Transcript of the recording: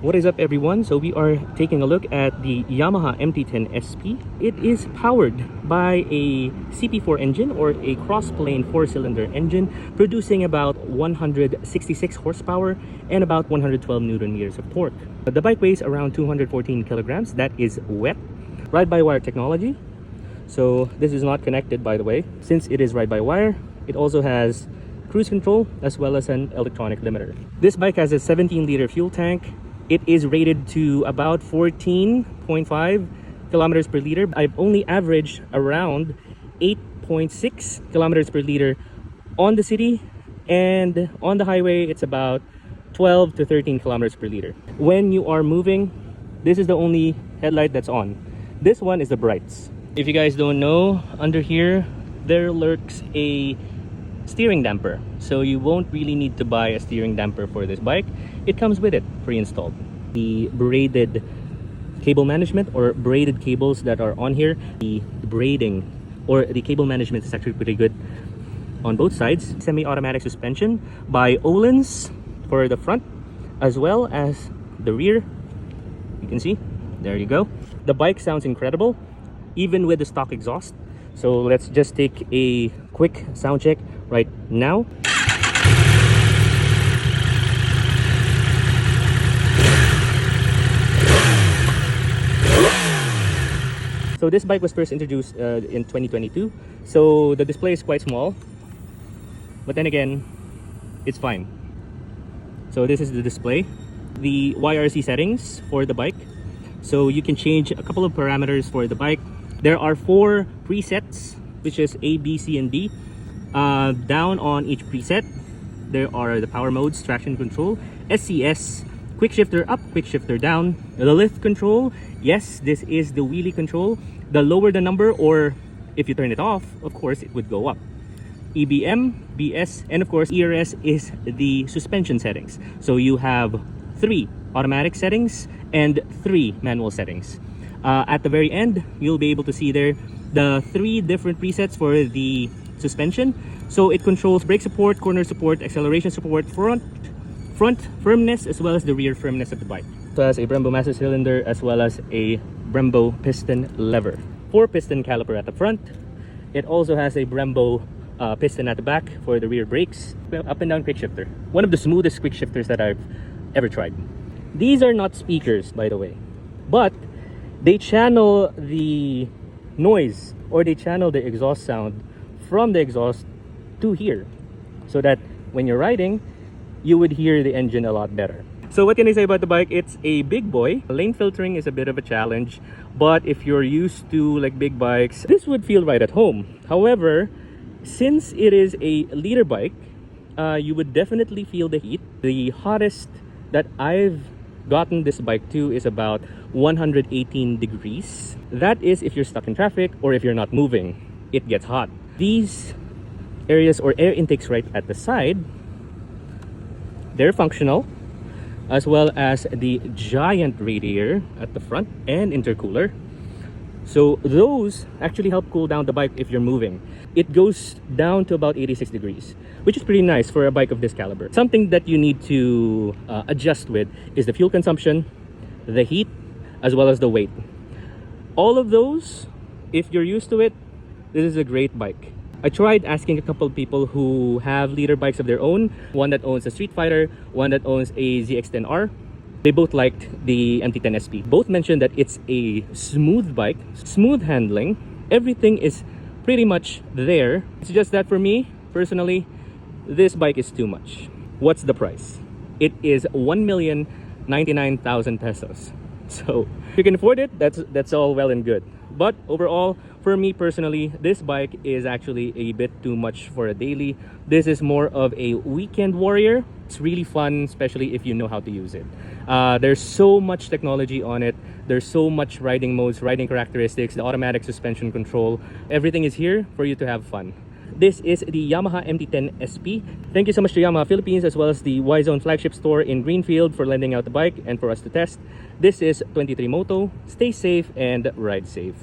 What is up everyone? So we are taking a look at the Yamaha MT-10 SP. It is powered by a CP4 engine or a cross-plane 4-cylinder engine producing about 166 horsepower and about 112 Newton meters of torque. The bike weighs around 214 kilograms. That is wet. Ride-by-wire technology. So this is not connected, by the way. Since it is ride-by-wire, it also has cruise control as well as an electronic limiter. This bike has a 17-liter fuel tank. It is rated to about 14.5 kilometers per liter. I've only averaged around 8.6 kilometers per liter on the city, and on the highway it's about 12 to 13 kilometers per liter. When you are moving, this is the only headlight that's on. This one is the brights. If you guys don't know, under here there lurks a steering damper, so you won't really need to buy a steering damper for this bike. It comes with it pre-installed. The braided cable management or braided cables that are on here, the braiding or the cable management is actually pretty good on both sides. Semi-automatic suspension by Öhlins for the front as well as the rear. You can see, there you go. The bike sounds incredible even with the stock exhaust. So let's just take a quick sound check right now. So this bike was first introduced in 2022. So the display is quite small, but then again, it's fine. So this is the display, the YRC settings for the bike. So you can change a couple of parameters for the bike. There are 4 presets, which is A, B, C, and D. Down on each preset, there are the power modes, traction control, SCS, quick shifter up, quick shifter down. The lift control, yes, this is the wheelie control. The lower the number, or if you turn it off, of course, it would go up. EBM, BS, and of course, ERS is the suspension settings. So you have 3 automatic settings and 3 manual settings. At the very end, you'll be able to see there the 3 different presets for the suspension. So it controls brake support, corner support, acceleration support, front firmness, as well as the rear firmness of the bike. So it has a Brembo master cylinder as well as a Brembo piston lever. 4 piston caliper at the front. It also has a Brembo piston at the back for the rear brakes. Up and down quick shifter. One of the smoothest quick shifters that I've ever tried. These are not speakers, by the way, but they channel the noise or they channel the exhaust sound from the exhaust to here, so that when you're riding, you would hear the engine a lot better. So what can I say about the bike? It's a big boy. Lane filtering is a bit of a challenge, but if you're used to like big bikes, this would feel right at home. However, since it is a liter bike, you would definitely feel the heat. The hottest that I've gotten this bike to is about 118 degrees. That is if you're stuck in traffic or if you're not moving, it gets hot. These areas or air intakes right at the side, they're functional, as well as the giant radiator at the front and intercooler. So those actually help cool down the bike if you're moving. It goes down to about 86 degrees, which is pretty nice for a bike of this caliber. Something that you need to adjust with is the fuel consumption, the heat, as well as the weight. All of those, if you're used to it, this is a great bike. I tried asking a couple of people who have liter bikes of their own, one that owns a Street Fighter, one that owns a ZX-10R. They both liked the MT-10 SP. Both mentioned that it's a smooth bike, smooth handling. Everything is pretty much there. It's just that for me, personally, this bike is too much. What's the price? It is 1,099,000 pesos. So if you can afford it, that's all well and good. But overall, for me personally, this bike is actually a bit too much for a daily. This is more of a weekend warrior. It's really fun, especially if you know how to use it. There's so much technology on it. There's so much riding modes, riding characteristics, the automatic suspension control. Everything is here for you to have fun. This is the Yamaha MT-10 SP. Thank you so much to Yamaha Philippines as well as the Y-Zone flagship store in Greenfield for lending out the bike and for us to test. This is 23 Moto. Stay safe and ride safe.